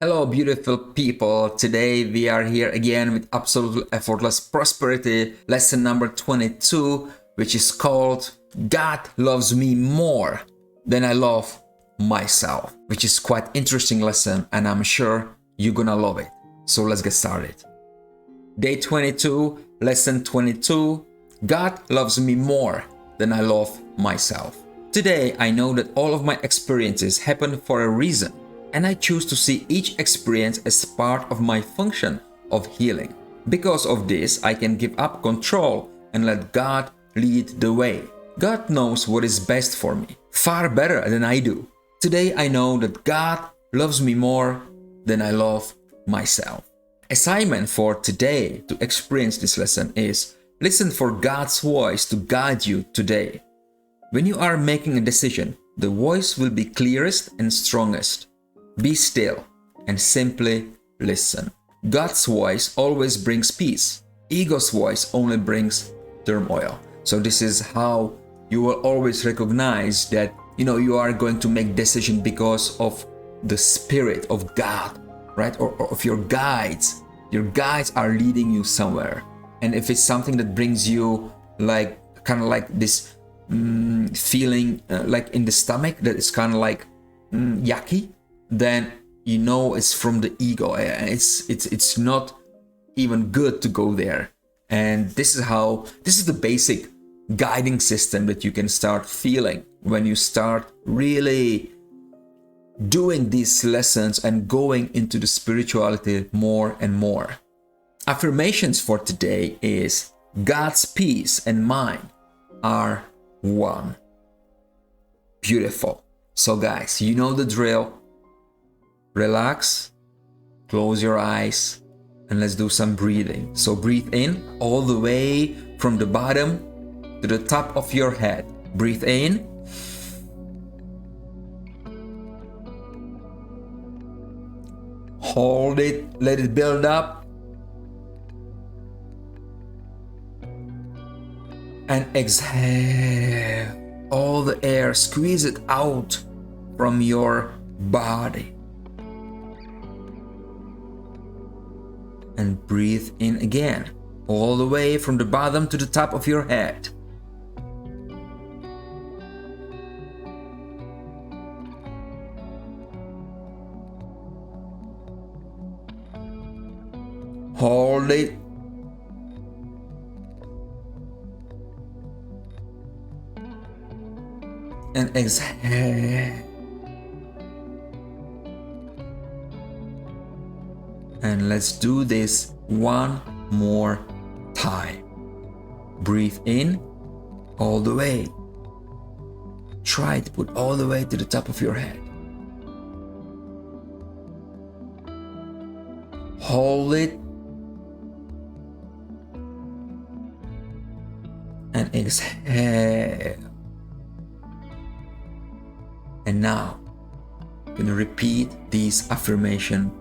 Hello, beautiful people. Today we are here again with Absolutely Effortless Prosperity, lesson number 22, which is called God Loves Me More Than I Love Myself, which is quite interesting lesson, and I'm sure you're gonna love it. So let's get started. Day 22, lesson 22, God loves me more than I love myself. Today I know that all of my experiences happen for a reason, and I choose to see each experience as part of my function of healing. Because of this, I can give up control and let God lead the way. God knows what is best for me, far better than I do. Today I know that God loves me more than I love myself. Assignment for today to experience this lesson is listen for God's voice to guide you today. When you are making a decision, the voice will be clearest and strongest. Be still and simply listen. God's voice always brings peace. Ego's voice only brings turmoil. So this is how you will always recognize that you are going to make decision because of the Spirit of God, right? Or of your guides. Your guides are leading you somewhere. And if it's something that brings you kind of like this feeling like in the stomach that is kind of like yucky, then it's from the ego. It's not even good to go there. And this is the basic guiding system that you can start feeling when you start really doing these lessons and going into the spirituality more and more. Affirmations for today is God's peace and mine are one. Beautiful. So guys, you know the drill. Relax, close your eyes, and let's do some breathing. So breathe in all the way from the bottom to the top of your head. Breathe in. Hold it, let it build up. And exhale all the air, squeeze it out from your body. And breathe in again, all the way from the bottom to the top of your head. Hold it. And exhale. And let's do this one more time. Breathe in all the way. Try to put all the way to the top of your head. Hold it. And exhale. And now, I'm going to repeat these affirmations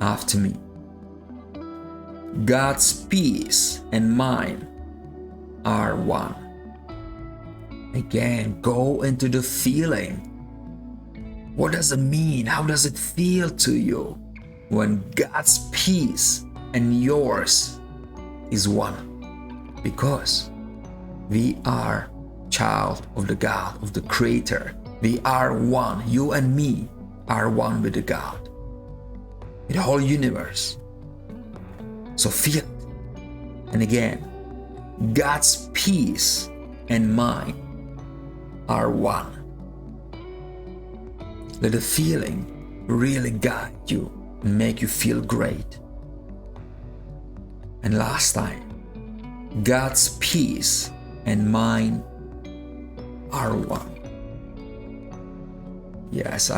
after me. God's peace and mine are one. Again, go into the feeling. What does it mean? How does it feel to you when God's peace and yours is one? Because we are child of the God, of the Creator. We are one. You and me are one with the God, with the whole universe. So feel it. And again, God's peace and mine are one. Let the feeling really guide you and make you feel great. And last time, God's peace and mine are one. Yes,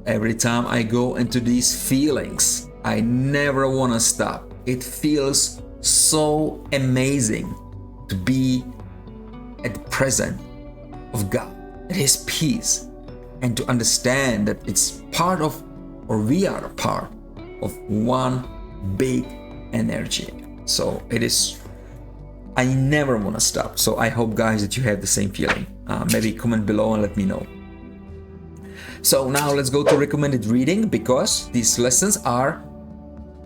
every time I go into these feelings, I never want to stop. It feels so amazing to be at the presence of God, at His peace, and to understand that it's part of, or we are a part of one big energy. So it is, I never want to stop. So I hope, guys, that you have the same feeling. Maybe comment below and let me know. So now let's go to recommended reading, because these lessons are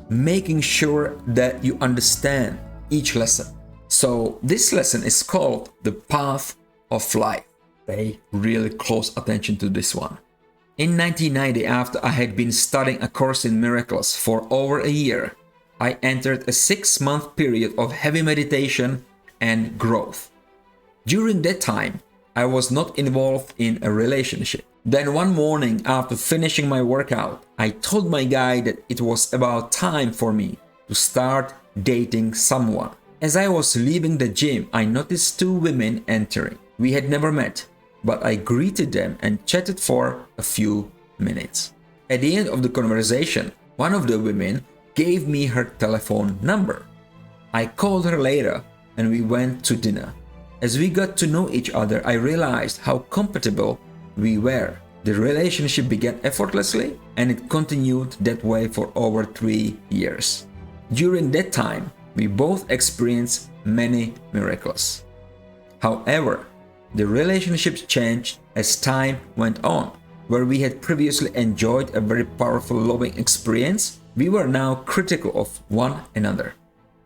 making sure that you understand each lesson. So this lesson is called The Path of Life. Pay really close attention to this one. In 1990, after I had been studying A Course in Miracles for over a year, I entered a 6-month period of heavy meditation and growth. During that time, I was not involved in a relationship. Then one morning, after finishing my workout, I told my guy that it was about time for me to start dating someone. As I was leaving the gym, I noticed 2 women entering. We had never met, but I greeted them and chatted for a few minutes. At the end of the conversation, one of the women gave me her telephone number. I called her later and we went to dinner. As we got to know each other, I realized how compatible we were. The relationship began effortlessly and it continued that way for over 3 years. During that time, we both experienced many miracles. However, the relationship changed as time went on. Where we had previously enjoyed a very powerful loving experience, we were now critical of one another.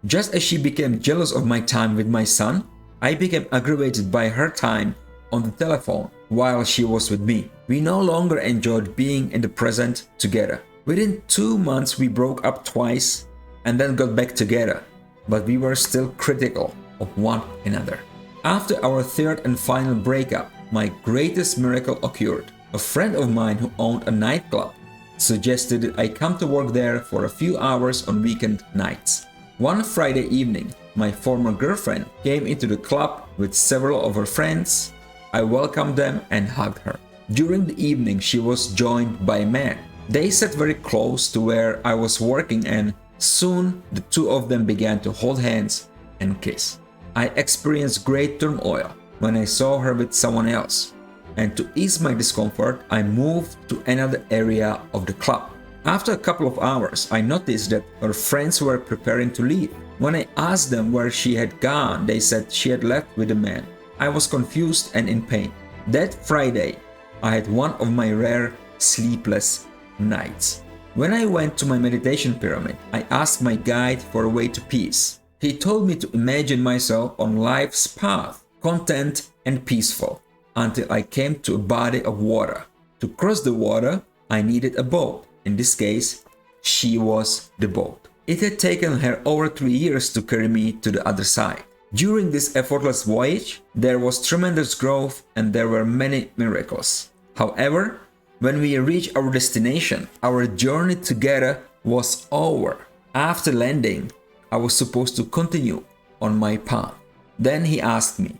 Just as she became jealous of my time with my son, I became aggravated by her time on the telephone while she was with me. We no longer enjoyed being in the present together. Within 2 months, we broke up twice and then got back together, but we were still critical of one another. After our 3rd and final breakup, my greatest miracle occurred. A friend of mine who owned a nightclub suggested that I come to work there for a few hours on weekend nights. One Friday evening, my former girlfriend came into the club with several of her friends. I welcomed them and hugged her. During the evening, she was joined by a man. They sat very close to where I was working, and soon the 2 of them began to hold hands and kiss. I experienced great turmoil when I saw her with someone else, and to ease my discomfort, I moved to another area of the club. After a couple of hours, I noticed that her friends were preparing to leave. When I asked them where she had gone, they said she had left with a man. I was confused and in pain. That Friday, I had one of my rare sleepless nights. When I went to my meditation pyramid, I asked my guide for a way to peace. He told me to imagine myself on life's path, content and peaceful, until I came to a body of water. To cross the water, I needed a boat. In this case, she was the boat. It had taken her over 3 years to carry me to the other side. During this effortless voyage, there was tremendous growth and there were many miracles. However, when we reached our destination, our journey together was over. After landing, I was supposed to continue on my path. Then he asked me,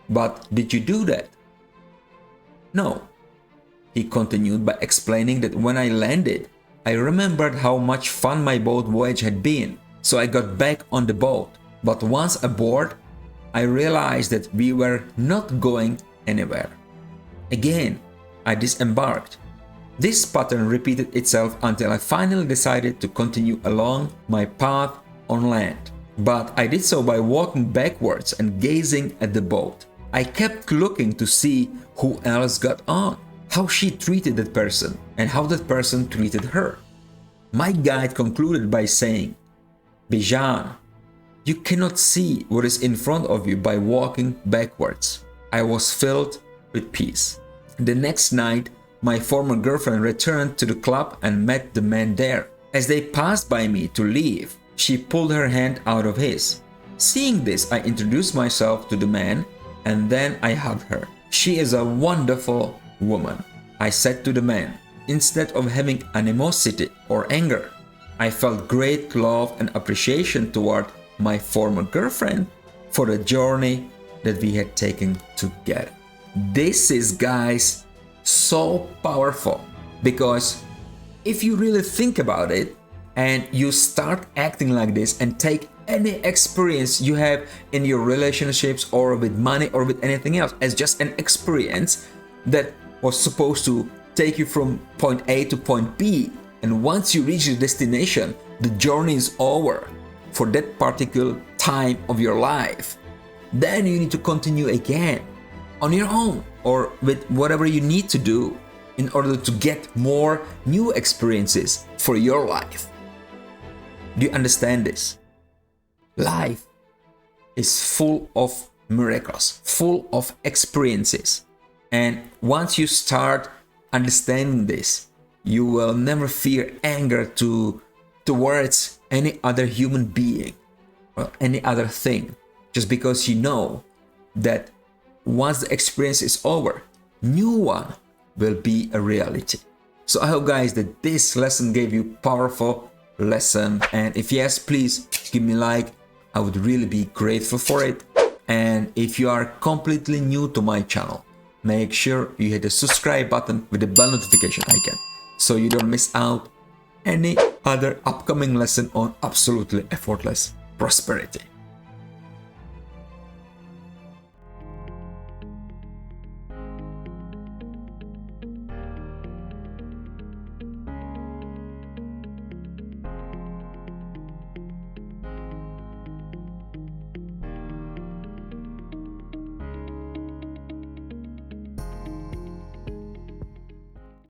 "But did you do that?" "No." He continued by explaining that when I landed, I remembered how much fun my boat voyage had been, so I got back on the boat. But once aboard, I realized that we were not going anywhere. Again, I disembarked. This pattern repeated itself until I finally decided to continue along my path on land. But I did so by walking backwards and gazing at the boat. I kept looking to see who else got on, how she treated that person, and how that person treated her. My guide concluded by saying, "Bijan, you cannot see what is in front of you by walking backwards." I was filled with peace. The next night, my former girlfriend returned to the club and met the man there. As they passed by me to leave, she pulled her hand out of his. Seeing this, I introduced myself to the man and then I hugged her. "She is a wonderful woman," I said to the man. Instead of having animosity or anger, I felt great love and appreciation toward my former girlfriend for the journey that we had taken together. This is, guys, so powerful, because if you really think about it and you start acting like this and take any experience you have in your relationships or with money or with anything else as just an experience that was supposed to take you from point A to point B, and once you reach the destination, the journey is over for that particular time of your life, then you need to continue again on your own or with whatever you need to do in order to get more new experiences for your life. Do you understand this? Life is full of miracles, full of experiences. And once you start understanding this, you will never fear anger towards any other human being or any other thing, just because you know that once the experience is over, new one will be a reality. So I hope, guys, that this lesson gave you powerful lesson, and if yes, please give me a like. I would really be grateful for it. And if you are completely new to my channel, make sure you hit the subscribe button with the bell notification icon so you don't miss out any other upcoming lesson on Absolutely Effortless Prosperity.